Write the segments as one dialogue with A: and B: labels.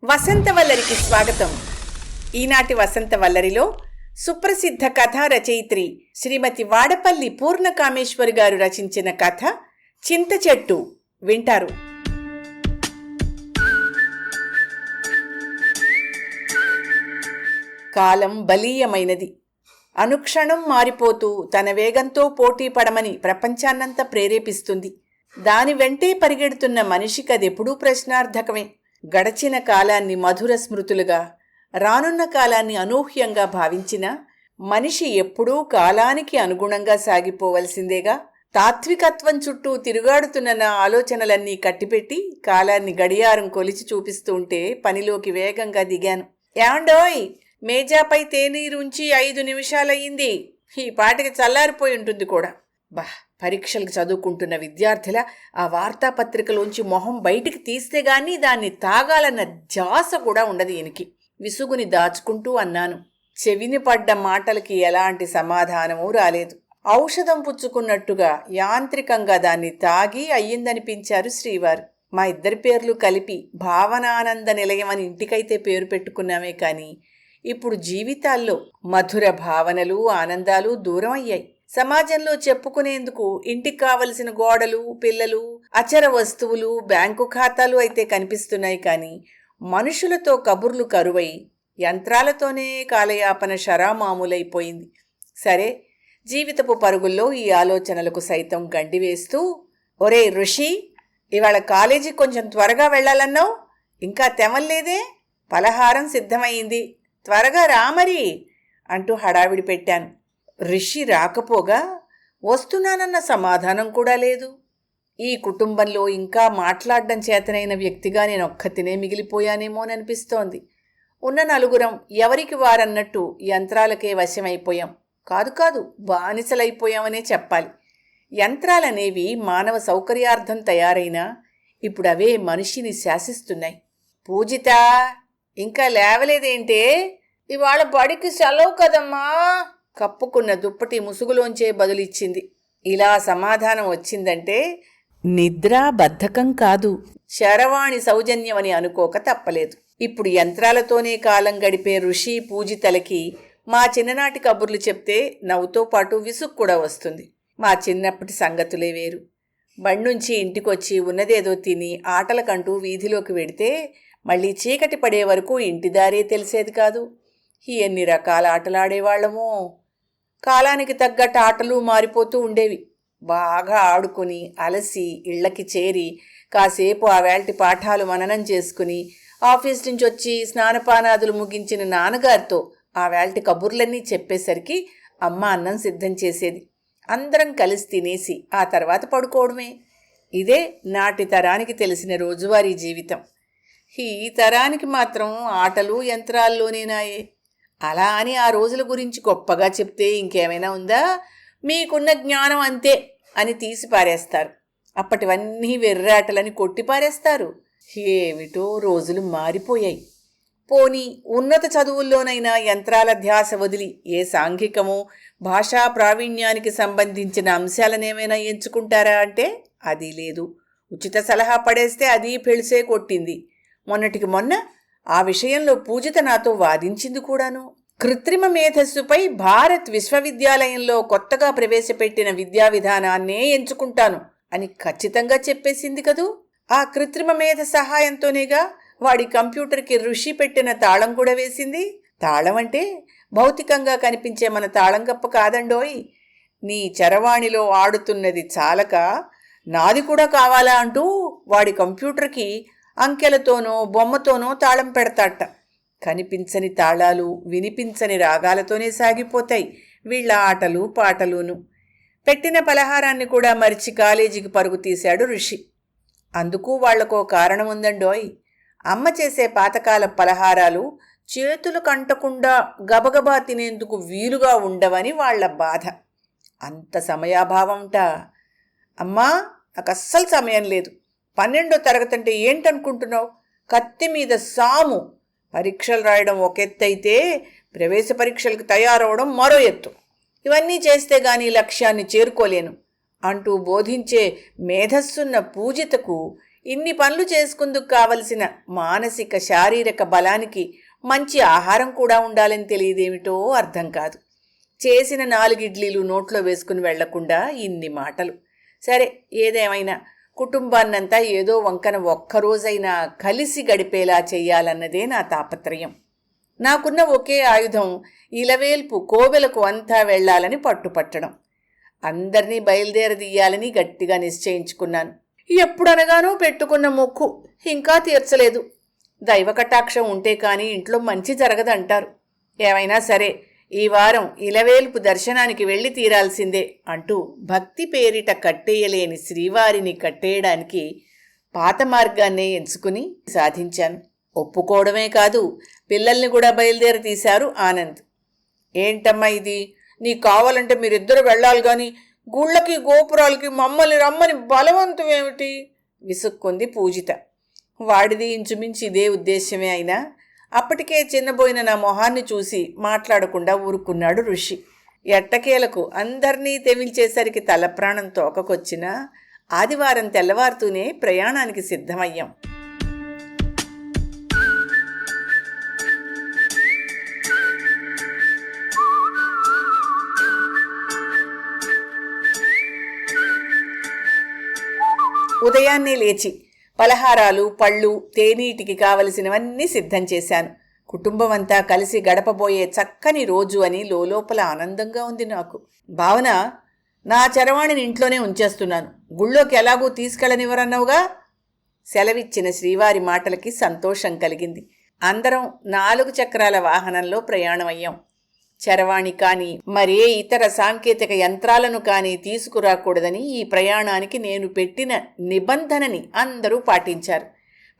A: వసంతవల్లరికి స్వాగతం. ఈనాటి వసంతవల్లరిలో సుప్రసిద్ధ కథా రచయిత్రి శ్రీమతి వాడపల్లి పూర్ణకామేశ్వరి గారు రచించిన కథ చింత చెట్టు వింటారు. కాలం బలీయమైనది. అనుక్షణం మారిపోతూ తన వేగంతో పోటీ పడమని ప్రపంచాన్నంతా ప్రేరేపిస్తుంది. దాని వెంటే పరిగెడుతున్న మనిషికదెప్పుడూ ప్రశ్నార్థకమే. గడచిన కాలాన్ని మధుర స్మృతులుగా, రానున్న కాలాన్ని అనూహ్యంగా భావించిన మనిషి ఎప్పుడూ కాలానికి అనుగుణంగా సాగిపోవలసిందేగా. తాత్వికత్వం చుట్టూ తిరుగాడుతున్న నా ఆలోచనలన్నీ కట్టిపెట్టి కాలాన్ని గడియారం కొలిచి చూపిస్తూ ఉంటే పనిలోకి వేగంగా దిగాను. యాండోయ్, మేజాపై తేనీరుంచి 5 నిమిషాలయ్యింది. ఈ పాటికి చల్లారిపోయి ఉంటుంది కూడా. పరీక్షలకు చదువుకుంటున్న విద్యార్థుల ఆ వార్తాపత్రికలోంచి మొహం బయటికి తీస్తే గానీ దాన్ని తాగాలన్న ధ్యాస కూడా ఉండదు ఈయనకి. విసుగుని దాచుకుంటూ అన్నాను. చెవిని పడ్డ మాటలకి ఎలాంటి సమాధానమూ రాలేదు. ఔషధం పుచ్చుకున్నట్టుగా యాంత్రికంగా దాన్ని తాగి అయ్యిందనిపించారు శ్రీవారు. మా ఇద్దరి పేర్లు కలిపి భావనానంద నిలయం అని ఇంటికైతే పేరు పెట్టుకున్నామే కానీ ఇప్పుడు జీవితాల్లో మధుర భావనలు, ఆనందాలు దూరం అయ్యాయి. సమాజంలో చెప్పుకునేందుకు ఇంటికి కావలసిన గోడలు, పిల్లలు, అచర వస్తువులు, బ్యాంకు ఖాతాలు అయితే కనిపిస్తున్నాయి కానీ మనుషులతో కబుర్లు కరువై యంత్రాలతోనే కాలయాపన షరామామూలైపోయింది. సరే, జీవితపు పరుగుల్లో ఈ ఆలోచనలకు సైతం గండివేస్తూ, ఒరే ఋషి, ఇవాళ కాలేజీ కొంచెం త్వరగా వెళ్ళాలన్నావు, ఇంకా తెమల్లేదే? పలహారం సిద్ధమైంది, త్వరగా రామరి అంటూ హడావిడి పెట్టాను. ఋషి రాకపోగా వస్తున్నానన్న సమాధానం కూడా లేదు. ఈ కుటుంబంలో ఇంకా మాట్లాడడం చేతనైన వ్యక్తిగా నేనొక్కతినే మిగిలిపోయానేమోననిపిస్తోంది. ఉన్న నలుగురం ఎవరికి వారన్నట్టు యంత్రాలకే వశమైపోయాం. కాదు, బానిసలైపోయామనే చెప్పాలి. యంత్రాలనేవి మానవ సౌకర్యార్థం తయారైనా ఇప్పుడు అవే మనిషిని శాసిస్తున్నాయి. పూజిత, ఇంకా లేవలేదేంటే? ఇవాళ బడికి సెలవు కదమ్మా. కప్పుకున్న దుప్పటి ముసుగులోంచే బదులిచ్చింది. ఇలా సమాధానం వచ్చిందంటే నిద్ర బద్ధకం కాదు, శరవాణి సౌజన్యమని అనుకోక తప్పలేదు. ఇప్పుడు యంత్రాలతోనే కాలం గడిపే ఋషి పూజితలకి మా చిన్ననాటి కబుర్లు చెప్తే నవ్వుతో పాటు విసుగు కూడా వస్తుంది. మా చిన్నప్పటి సంగతులే వేరు. బండ్నుంచి ఇంటికొచ్చి ఉన్నదేదో తిని ఆటలకంటూ వీధిలోకి వెడితే మళ్ళీ చీకటి పడే వరకు ఇంటిదారే తెలిసేది కాదు. ఎన్ని రకాల ఆటలాడేవాళ్లమో. కాలానికి తగ్గట్టు ఆటలు మారిపోతూ ఉండేవి. బాగా ఆడుకుని అలసి ఇళ్లకి చేరి కాసేపు ఆ వేల్టి పాఠాలు మననం చేసుకుని ఆఫీస్ నుంచి వచ్చి స్నానపానాదులు ముగించిన నాన్నగారితో ఆ వేల్టి కబుర్లన్నీ చెప్పేసరికి అమ్మ అన్నం సిద్ధం చేసేది. అందరం కలిసి తినేసి ఆ తర్వాత పడుకోవడమే. ఇదే నాటి తరానికి తెలిసిన రోజువారీ జీవితం. ఈ తరానికి మాత్రం ఆటలు యంత్రాల్లోనేనాయే. అలా అని ఆ రోజుల గురించి గొప్పగా చెప్తే ఇంకేమైనా ఉందా? మీకున్న జ్ఞానం అంతే అని తీసి పారేస్తారు. అప్పటివన్నీ వెర్రాటలని కొట్టిపారేస్తారు. ఏమిటో రోజులు మారిపోయాయి. పోనీ ఉన్నత చదువుల్లోనైనా యంత్రాల ధ్యాస వదిలి ఏ సాంఘికమో భాషా ప్రావీణ్యానికి సంబంధించిన అంశాలనేమైనా ఎంచుకుంటారా అంటే అది లేదు. ఉచిత సలహా పడేస్తే అది పెళిసే కొట్టింది. మొన్నటికి మొన్న ఆ విషయంలో పూజిత నాతో వాదించింది కూడాను. కృత్రిమ మేధస్సుపై భారత్ విశ్వవిద్యాలయంలో కొత్తగా ప్రవేశపెట్టిన విద్యా విధానాన్నే ఎంచుకుంటాను అని ఖచ్చితంగా చెప్పేసింది కదూ. ఆ కృత్రిమ మేధ సహాయంతోనేగా వాడి కంప్యూటర్కి ఋషి పెట్టిన తాళం కూడా వేసింది. తాళం అంటే భౌతికంగా కనిపించే మన తాళం గప్ప కాదండోయ్. నీ చరవాణిలో ఆడుతున్నది చాలక నాది కూడా కావాలా అంటూ వాడి కంప్యూటర్కి అంకెలతోనో బొమ్మతోనో తాళం పెడతాట. కనిపించని తాళాలు వినిపించని రాగాలతోనే సాగిపోతాయి వీళ్ళ ఆటలు పాటలును. పెట్టిన పలహారాన్ని కూడా మరిచి కాలేజీకి పరుగు తీశాడు ఋషి. అందుకు వాళ్లకో కారణం ఉందండోయ్. అమ్మ చేసే పాతకాల పలహారాలు చేతులు కంటకుండా గబగబా తినేందుకు వీలుగా ఉండవని వాళ్ల బాధ. అంత సమయాభావంట. అమ్మా, నాకు అస్సలు సమయం లేదు. 12వ తరగతి అంటే ఏంటనుకుంటున్నావు? కత్తి మీద సాము. పరీక్షలు రాయడం ఒక ఎత్తైతే ప్రవేశ పరీక్షలకు తయారవడం మరో ఎత్తు. ఇవన్నీ చేస్తే గానీ లక్ష్యాన్ని చేరుకోలేను అంటూ బోధించే మేధస్సున్న పూజితకు ఇన్ని పనులు చేసుకుందుకు కావలసిన మానసిక శారీరక బలానికి మంచి ఆహారం కూడా ఉండాలని తెలియదేమిటో అర్థం కాదు. చేసిన 4 ఇడ్లీలు నోట్లో వేసుకుని వెళ్లకుండా ఇన్ని మాటలు. సరే, ఏదేమైనా కుటుంబాన్నంతా ఏదో వంకన ఒక్కరోజైనా కలిసి గడిపేలా చెయ్యాలన్నదే నా తాపత్రయం. నాకున్న ఒకే ఆయుధం ఇలవేల్పు కోవెలకు అంతా వెళ్లాలని పట్టుపట్టడం. అందర్నీ బయలుదేరదీయాలని గట్టిగా నిశ్చయించుకున్నాను. ఎప్పుడనగానో పెట్టుకున్న మొక్కు ఇంకా తీర్చలేదు. దైవ కటాక్షం ఉంటే కాని ఇంట్లో మంచి జరగదంటారు. ఏమైనా సరే, ఈ వారం ఇలవేల్పు దర్శనానికి వెళ్ళి తీరాల్సిందే అంటూ భక్తి పేరిట కట్టేయలేని శ్రీవారిని కట్టేయడానికి పాత మార్గాన్నే ఎంచుకుని సాధించాను. ఒప్పుకోవడమే కాదు, పిల్లల్ని కూడా బయలుదేరి తీశారు ఆనంద్. ఏంటమ్మా ఇది, నీకు కావాలంటే మీరిద్దరు వెళ్ళాలి గాని గుళ్ళకి గోపురాలకి మమ్మల్ని రమ్మని బలవంతం ఏమిటి? విసుక్కుంది పూజిత. వాడిది ఇంచుమించి ఇదే ఉద్దేశ్యమే అయినా అప్పటికే చిన్నబోయిన నా మొహాన్ని చూసి మాట్లాడకుండా ఊరుకున్నాడు ఋషి. ఎట్టకేలకు అందర్నీ తెమిల్చేసరికి తలప్రాణం తోకకొచ్చినా ఆదివారం తెల్లవారుతూనే ప్రయాణానికి సిద్ధమయ్యాం. ఉదయాన్నే లేచి పలహారాలు, పళ్ళు, తేనీటికి కావలసినవన్నీ సిద్ధం చేశాను. కుటుంబం అంతా కలిసి గడపబోయే చక్కని రోజు అని లోలోపల ఆనందంగా ఉంది నాకు. భావన, నా చరవాణిని ఇంట్లోనే ఉంచేస్తున్నాను, గుళ్ళోకి ఎలాగూ తీసుకెళ్ళనివ్వరన్నావుగా? సెలవిచ్చిన శ్రీవారి మాటలకి సంతోషం కలిగింది. అందరం 4 చక్రాల వాహనంలో ప్రయాణమయ్యాం. చరవాణి కానీ మరే ఇతర సాంకేతిక యంత్రాలను కానీ తీసుకురాకూడదని ఈ ప్రయాణానికి నేను పెట్టిన నిబంధనని అందరూ పాటించారు.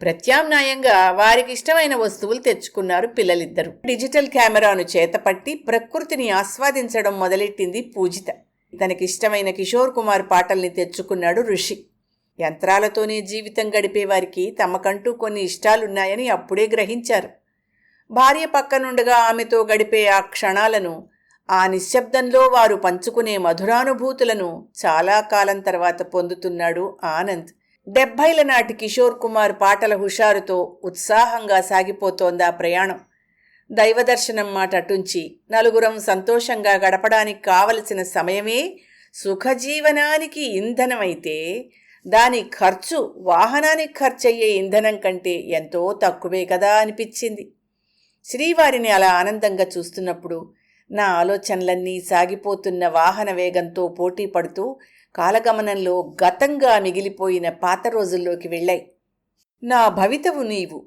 A: ప్రత్యామ్నాయంగా వారికి ఇష్టమైన వస్తువులు తెచ్చుకున్నారు పిల్లలిద్దరూ. డిజిటల్ కెమెరాను చేతపట్టి ప్రకృతిని ఆస్వాదించడం మొదలెట్టింది పూజిత. తనకిష్టమైన కిషోర్ కుమార్ పాటల్ని తెచ్చుకున్నాడు ఋషి. యంత్రాలతోనే జీవితం గడిపేవారికి తమకంటూ కొన్ని ఇష్టాలున్నాయని అప్పుడే గ్రహించారు. భార్య పక్కనుండగా ఆమెతో గడిపే ఆ క్షణాలను, ఆ నిశ్శబ్దంలో వారు పంచుకునే మధురానుభూతులను చాలా కాలం తర్వాత పొందుతున్నాడు ఆనంద్. 70ల నాటి కిషోర్ కుమార్ పాటల హుషారుతో ఉత్సాహంగా సాగిపోతోందా ప్రయాణం. దైవదర్శనం మాట అటుంచి నలుగురం సంతోషంగా గడపడానికి కావలసిన సమయమే సుఖజీవనానికి ఇంధనమైతే దాని ఖర్చు వాహనానికి ఖర్చయ్యే ఇంధనం కంటే ఎంతో తక్కువే కదా అనిపించింది. శ్రీవారిని అలా ఆనందంగా చూస్తున్నప్పుడు నా ఆలోచనలన్నీ సాగిపోతున్న వాహన వేగంతో పోటీ పడుతూ కాలగమనంలో గతంగా మిగిలిపోయిన పాత రోజుల్లోకి వెళ్ళాయి. నా భవితవు నీవు,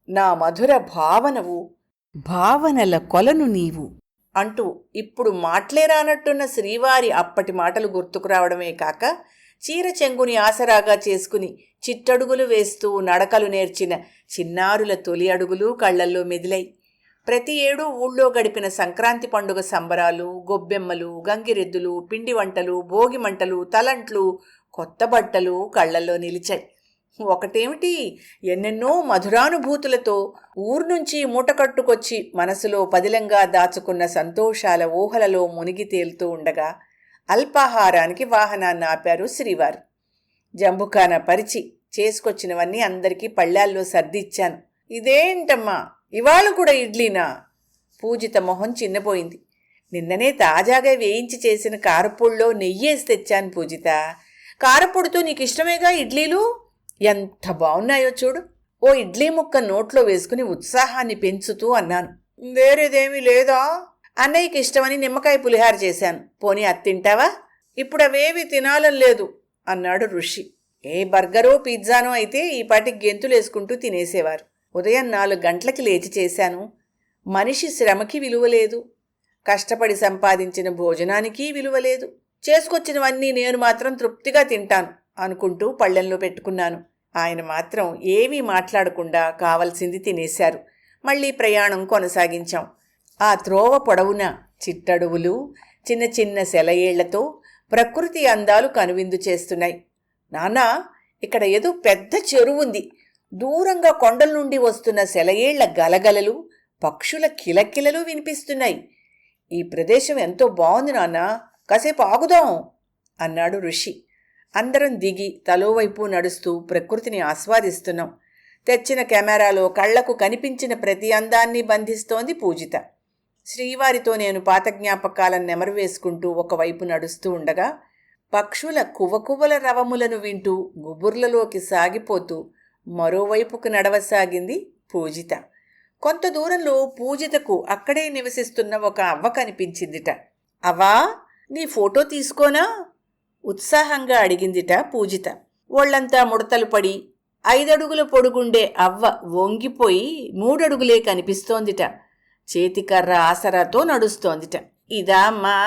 A: నా మధుర భావనవు, భావనల కొలను నీవు అంటూ ఇప్పుడు మాట్లేరానట్టున్న శ్రీవారి అప్పటి మాటలు గుర్తుకు రావడమే కాక చీర చెంగుని ఆసరాగా చేసుకుని చిట్టడుగులు వేస్తూ నడకలు నేర్చిన చిన్నారుల తొలి అడుగులు కళ్లల్లో మెదిలై. ప్రతి ఏడూ ఊళ్ళో గడిపిన సంక్రాంతి పండుగ సంబరాలు, గొబ్బెమ్మలు, గంగిరెద్దులు, పిండి వంటలు, భోగి మంటలు, తలంట్లు, కొత్త బట్టలు కళ్లల్లో నిలిచాయి. ఒకటేమిటి, ఎన్నెన్నో మధురానుభూతులతో ఊరు నుంచి మూటకట్టుకొచ్చి మనసులో పదిలంగా దాచుకున్న సంతోషాల ఊహలలో మునిగి తేలుతూ ఉండగా అల్పాహారానికి వాహనాన్ని ఆపారు శ్రీవారు. జంబుకాన పరిచి చేసుకొచ్చినవన్నీ అందరికీ పళ్ళాల్లో సర్దిచ్చాను. ఇదేంటమ్మా, ఇవాళ కూడా ఇడ్లీనా? పూజిత మొహం చిన్నపోయింది. నిన్ననే తాజాగా వేయించి చేసిన కారపొడిలో నెయ్యేసి తెచ్చాను పూజిత. కారపొడితో నీకు ఇష్టమేగా ఇడ్లీలు? ఎంత బాగున్నాయో చూడు. ఓ ఇడ్లీ ముక్క నోట్లో వేసుకుని ఉత్సాహాన్ని పెంచుతూ అన్నాను. వేరేదేమీ లేదా? అన్నయ్యకి ఇష్టమని నిమ్మకాయ పులిహార చేశాను, పోనీ అత్తింటావా? ఇప్పుడు అవేవి తినాలని లేదు అన్నాడు ఋషి. ఏ బర్గరో పిజ్జానో అయితే ఈ పాటికి గెంతులేసుకుంటూ తినేసేవారు. ఉదయం 4 గంటలకి లేచి చేశాను. మనిషి శ్రమకి విలువలేదు, కష్టపడి సంపాదించిన భోజనానికి విలువలేదు. చేసుకొచ్చినవన్నీ నేను మాత్రం తృప్తిగా తింటాను అనుకుంటూ పళ్ళెంలో పెట్టుకున్నాను. ఆయన మాత్రం ఏమీ మాట్లాడకుండా కావలసింది తినేశారు. మళ్ళీ ప్రయాణం కొనసాగించాం. ఆ త్రోవ పొడవున చిట్టడువులు, చిన్న చిన్న సెలయేళ్లతో ప్రకృతి అందాలు కనువిందు చేస్తున్నాయి. నాన్నా, ఇక్కడ ఏదో పెద్ద చెరువుంది. దూరంగా కొండల నుండి వస్తున్న సెలయేళ్ల గలగలలు, పక్షుల కిలకిలలు వినిపిస్తున్నాయి. ఈ ప్రదేశం ఎంతో బాగుంది నాన్నా, కాసేపు ఆగుదాం అన్నాడు ఋషి. అందరం దిగి తలోవైపు నడుస్తూ ప్రకృతిని ఆస్వాదిస్తున్నాం. తెచ్చిన కెమెరాలో కళ్లకు కనిపించిన ప్రతి అందాన్ని బంధిస్తోంది పూజిత. శ్రీవారితో నేను పాత జ్ఞాపకాలను నెమరు వేసుకుంటూ ఒకవైపు నడుస్తూ ఉండగా పక్షుల కువకువల రవములను వింటూ గుబుర్లలోకి సాగిపోతూ మరోవైపుకు నడవసాగింది పూజిత. కొంత దూరంలో పూజితకు అక్కడే నివసిస్తున్న ఒక అవ్వ కనిపించిందిట. అవ్వా, నీ ఫోటో తీసుకోనా? ఉత్సాహంగా అడిగిందిట పూజిత. ఒళ్లంతా ముడతలు పడి 5 అడుగుల పొడుగుండే అవ్వ వంగిపోయి 3 అడుగులే కనిపిస్తోందిట. చేతికర్ర ఆసరాతో నడుస్తోందిట. ఇదా అమ్మా,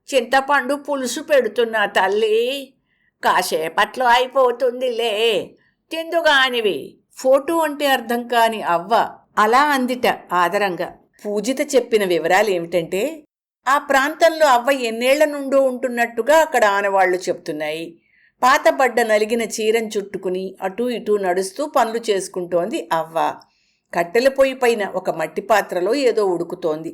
A: చింతపండు పులుసు పెడుతున్నా తల్లి, కాసేపట్లో అయిపోతుందిలే, తిందుగానివి. ఫోటో అంటే అర్థం కాని అవ్వ అలా అందిట ఆదరంగా. పూజిత చెప్పిన వివరాలేమిటంటే, ఆ ప్రాంతంలో అవ్వ ఎన్నేళ్ల నుండో ఉంటున్నట్టుగా అక్కడ ఆనవాళ్లు చెప్తున్నాయి. పాతబడ్డ నలిగిన చీరం చుట్టుకుని అటూ ఇటూ నడుస్తూ పనులు చేసుకుంటోంది అవ్వ. కట్టెల పొయ్యి పైన ఒక మట్టి పాత్రలో ఏదో ఉడుకుతోంది.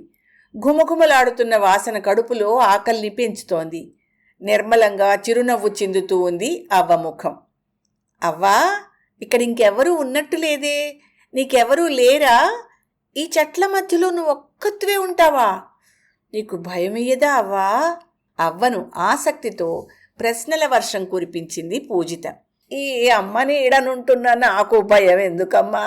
A: ఘుమఘుమలాడుతున్న వాసన కడుపులో ఆకలిని పెంచుతోంది. నిర్మలంగా చిరునవ్వు చిందుతూ ఉంది అవ్వ ముఖం. అవ్వా, ఇక్కడ ఇంకెవరూ ఉన్నట్టు లేదే, నీకెవరూ లేరా? ఈ చెట్ల మధ్యలో నువ్వు ఒక్కత్వే ఉంటావా? నీకు భయమయ్యదా అవ్వా? అవ్వను ఆసక్తితో ప్రశ్నల వర్షం కురిపించింది పూజిత. ఈ అమ్మని ఈడనుంటున్న నాకు భయం ఎందుకమ్మా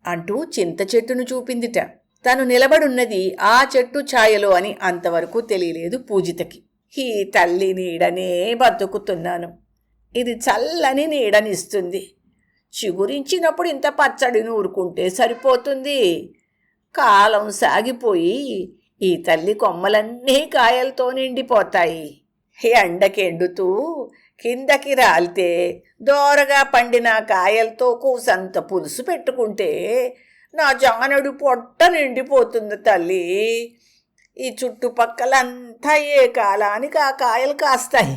A: అంటూ చింత చెట్టును చూపిందిట. తను నిలబడున్నది ఆ చెట్టు ఛాయలో అని అంతవరకు తెలియలేదు పూజితకి. ఈ తల్లి నీడనే బతుకుతున్నాను, ఇది చల్లని నీడనిస్తుంది. చిగురించినప్పుడు ఇంత పచ్చడి నూరుకుంటే సరిపోతుంది. కాలం సాగిపోయి ఈ తల్లి కొమ్మలన్నీ కాయలతో నిండిపోతాయి. ఎండకెండుతూ కిందకి రాలితే దోరగా పండిన కాయలతో కూసంత పులుసు పెట్టుకుంటే నా జానడు పొట్ట నిండిపోతుంది తల్లి. ఈ చుట్టుపక్కలంతా ఏ కాలానికి ఆ కాయలు కాస్తాయి.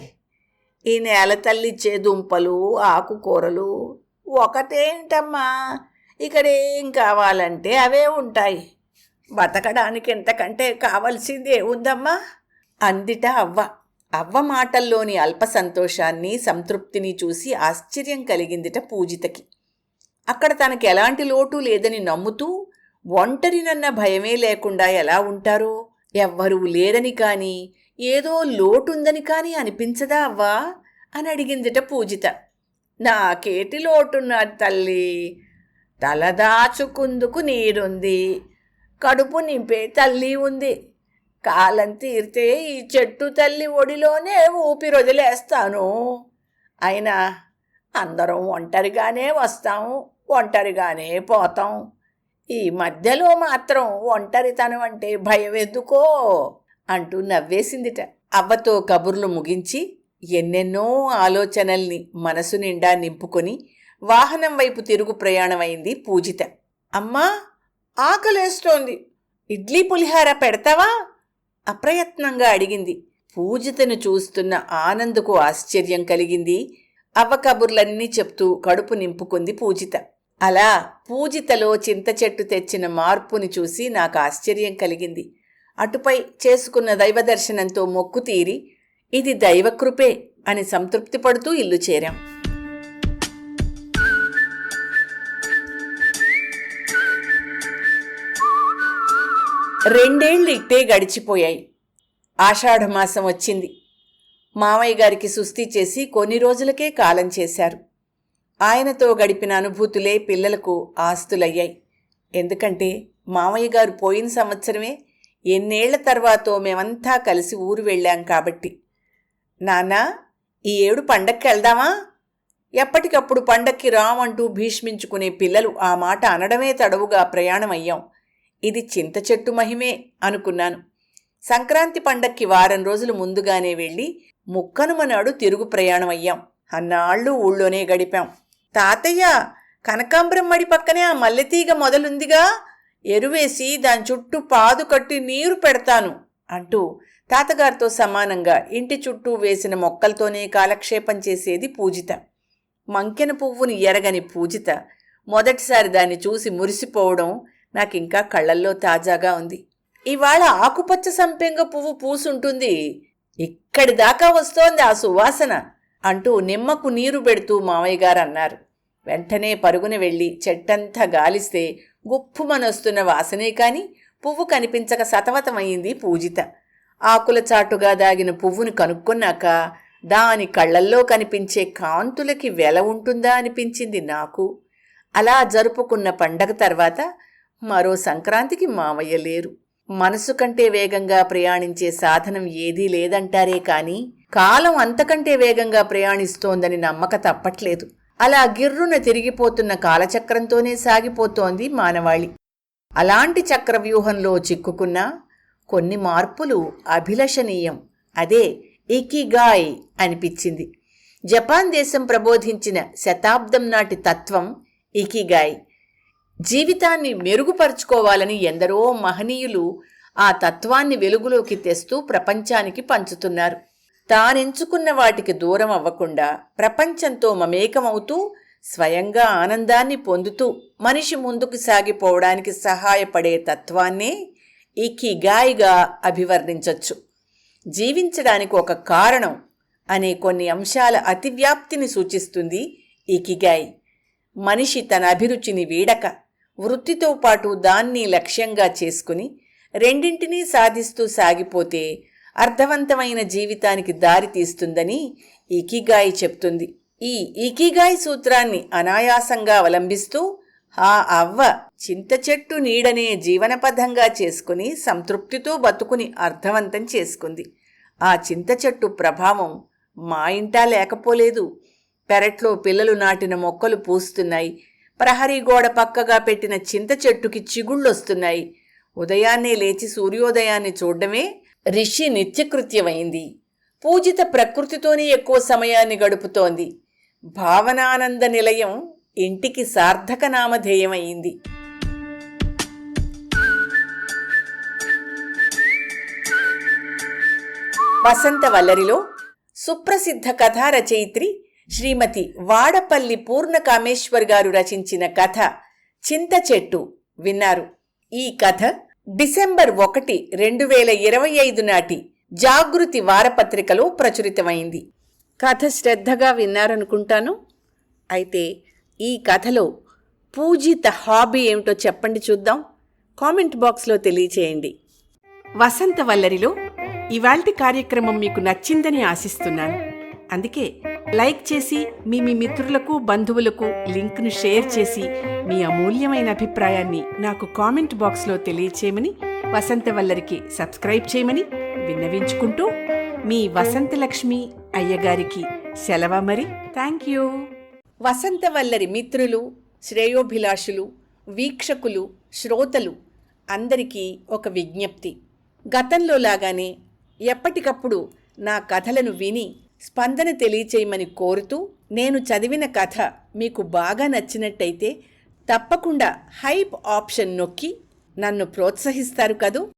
A: ఈ నేల తల్లిచ్చే దుంపలు, ఆకుకూరలు ఒకటేంటమ్మా, ఇక్కడేం కావాలంటే అవే ఉంటాయి. బతకడానికి ఎంతకంటే కావలసిందే ఉందమ్మా అందిట అవ్వ. అవ్వ మాటల్లోని అల్ప సంతోషాన్ని, సంతృప్తిని చూసి ఆశ్చర్యం కలిగిందిట పూజితకి. అక్కడ తనకి ఎలాంటి లోటు లేదని నమ్ముతూ ఒంటరినన్న భయమే లేకుండా ఎలా ఉంటారో? ఎవ్వరూ లేరని కానీ ఏదో లోటుందని కానీ అనిపించదా అవ్వా అని అడిగిందిట పూజిత. నాకేటి లోటున్నా తల్లి, తలదాచుకుందుకు నీరుంది, కడుపు నింపే తల్లి ఉంది. కాలం తీరితే ఈ చెట్టు తల్లి ఒడిలోనే ఊపిరొదిలేస్తాను. అయినా అందరం ఒంటరిగానే వస్తాం, ఒంటరిగానే పోతాం. ఈ మధ్యలో మాత్రం ఒంటరితనం అంటే భయం ఎందుకో అంటూ నవ్వేసిందిట. అవ్వతో కబుర్లు ముగించి ఎన్నెన్నో ఆలోచనల్ని మనసు నిండా నింపుకొని వాహనం వైపు తిరుగు ప్రయాణమైంది పూజిత. అమ్మా, ఆకలేస్తోంది, ఇడ్లీ పులిహార పెడతావా అప్రయత్నంగా అడిగింది. పూజితను చూస్తున్న ఆనందకు ఆశ్చర్యం కలిగింది. అవ్వ కబుర్లన్నీ చెప్తూ కడుపు నింపుకుంది పూజిత. అలా పూజితలో చింత చెట్టు తెచ్చిన మార్పుని చూసి నాకు ఆశ్చర్యం కలిగింది. అటుపై చేసుకున్న దైవ దర్శనంతో మొక్కు తీరి ఇది దైవకృపే అని సంతృప్తి పడుతూ ఇల్లు చేరాం. రెండేళ్లు ఇట్టే గడిచిపోయాయి. ఆషాఢమాసం వచ్చింది. మామయ్య గారికి సుస్థి చేసి కొన్ని రోజులకే కాలం చేశారు. ఆయనతో గడిపిన అనుభూతులే పిల్లలకు ఆస్తులయ్యాయి. ఎందుకంటే మామయ్య గారు పోయిన సంవత్సరమే ఎన్నేళ్ల తర్వాతో మేమంతా కలిసి ఊరు వెళ్ళాం కాబట్టి. నాన్నా, ఈ ఏడు పండక్కి వెళ్దామా? ఎప్పటికప్పుడు పండక్కి రామంటూ భీష్మించుకునే పిల్లలు ఆ మాట అనడమే తడవుగా ప్రయాణమయ్యాం. ఇది చింత చెట్టు మహిమే అనుకున్నాను. సంక్రాంతి పండక్కి వారం రోజులు ముందుగానే వెళ్ళి ముక్కనుమనాడు తిరుగు ప్రయాణమయ్యాం. అన్నాళ్ళు ఊళ్ళోనే గడిపాం. తాతయ్య, కనకాంబరం మడి పక్కనే ఆ మల్లెతీగ మొదలుందిగా, ఎరువేసి దాని చుట్టూ పాదు కట్టి నీరు పెడతాను అంటూ తాతగారితో సమానంగా ఇంటి చుట్టూ వేసిన మొక్కలతోనే కాలక్షేపం చేసేది పూజిత. మంకెన పువ్వుని ఎరగని పూజిత మొదటిసారి దాన్ని చూసి మురిసిపోవడం నాకింకా కళ్ళల్లో తాజాగా ఉంది. ఇవాళ ఆకుపచ్చ సంపెంగ పువ్వు పూసుంటుంది, ఇక్కడి దాకా వస్తోంది ఆ సువాసన అంటూ నిమ్మకు నీరు పెడుతూ మామయ్య గారు అన్నారు. వెంటనే పరుగున వెళ్ళి చెట్టంతా గాలిస్తే గుప్పుమనొస్తున్న వాసనే కాని పువ్వు కనిపించక సతమతమయ్యింది పూజిత. ఆకుల చాటుగా దాగిన పువ్వును కనుక్కున్నాక దాని కళ్ళల్లో కనిపించే కాంతులకి వెల ఉంటుందా అనిపించింది నాకు. అలా జరుపుకున్న పండగ తర్వాత మరో సంక్రాంతికి మామయ్య లేరు. మనసు కంటే వేగంగా ప్రయాణించే సాధనం ఏదీ లేదంటారే కాని కాలం అంతకంటే వేగంగా ప్రయాణిస్తోందని నమ్మక తప్పట్లేదు. అలా గిర్రున తిరిగిపోతున్న కాలచక్రంతోనే సాగిపోతోంది మానవాళి. అలాంటి చక్రవ్యూహంలో చిక్కుకున్నా కొన్ని మార్పులు అభిలషణీయం. అదే ఇకిగాయ్ అనిపించింది. జపాన్ దేశం ప్రబోధించిన శతాబ్దం నాటి తత్వం ఇకిగాయ్. జీవితాన్ని మెరుగుపరుచుకోవాలని ఎందరో మహనీయులు ఆ తత్వాన్ని వెలుగులోకి తెస్తూ ప్రపంచానికి పంచుతున్నారు. తానెంచుకున్న వాటికి దూరం అవ్వకుండా ప్రపంచంతో మమేకమవుతూ స్వయంగా ఆనందాన్ని పొందుతూ మనిషి ముందుకు సాగిపోవడానికి సహాయపడే తత్వాన్నే ఇకిగాయ్గా అభివర్ణించొచ్చు. జీవించడానికి ఒక కారణం అనే కొన్ని అంశాల అతివ్యాప్తిని సూచిస్తుంది ఇకిగాయ్. మనిషి తన అభిరుచిని వీడక వృత్తితో పాటు దాన్ని లక్ష్యంగా చేసుకుని రెండింటినీ సాధిస్తూ సాగిపోతే అర్థవంతమైన జీవితానికి దారి తీస్తుందని ఇకిగాయ్ చెప్తుంది. ఈ ఇకిగాయ్ సూత్రాన్ని అనాయాసంగా అవలంబిస్తూ ఆ అవ్వ చింత చెట్టు నీడనే జీవనపథంగా చేసుకుని సంతృప్తితో బతుకుని అర్థవంతం చేసుకుంది. ఆ చింత చెట్టు ప్రభావం మా ఇంటా లేకపోలేదు. పెరట్లో పిల్లలు నాటిన మొక్కలు పూస్తున్నాయి. ప్రహరీ గోడ పక్కగా పెట్టిన చింత చెట్టుకి చిగుళ్ళొస్తున్నాయి. ఉదయాన్నే లేచి సూర్యోదయాన్ని చూడడమే రిషి నిత్యకృత్యమైంది. పూజిత ప్రకృతితోనే ఎక్కువ సమయాన్ని గడుపుతోంది. భావనానంద నిలయం ఇంటికి సార్థక నామధేయమైంది. వసంతవల్లరిలో సుప్రసిద్ధ కథా రచయిత్రి శ్రీమతి వాడపల్లి పూర్ణకామేశ్వర్ గారు రచించిన కథ చింత చెట్టు విన్నారు. ఈ కథ డిసెంబర్ 1, 2025 నాటి జాగృతి వారపత్రికలో ప్రచురితమైంది. కథ శ్రద్ధగా విన్నారనుకుంటాను. అయితే ఈ కథలో పూజిత హాబీ ఏమిటో చెప్పండి చూద్దాం. కామెంట్ బాక్స్లో తెలియచేయండి. వసంతవల్లరిలో ఇవాల్టి కార్యక్రమం మీకు నచ్చిందని ఆశిస్తున్నాను. అందుకే లైక్ చేసి మీ మిత్రులకు బంధువులకు లింక్ను షేర్ చేసి మీ అమూల్యమైన అభిప్రాయాన్ని నాకు కామెంట్ బాక్స్లో తెలియచేయమని, వసంతవల్లరికి సబ్స్క్రైబ్ చేయమని విన్నవించుకుంటూ మీ వసంతలక్ష్మి అయ్యగారికి సెలవు మరి. Thank you. వసంతవల్లరి మిత్రులు, శ్రేయోభిలాషులు, వీక్షకులు, శ్రోతలు అందరికీ ఒక విజ్ఞప్తి. గతంలో లాగానే ఎప్పటికప్పుడు నా కథలను విని స్పందన తెలియచేయమని కోరుతూ, నేను చదివిన కథ మీకు బాగా నచ్చినట్టయితే తప్పకుండా హైప్ ఆప్షన్ నొక్కి నన్ను ప్రోత్సహిస్తారు కదూ.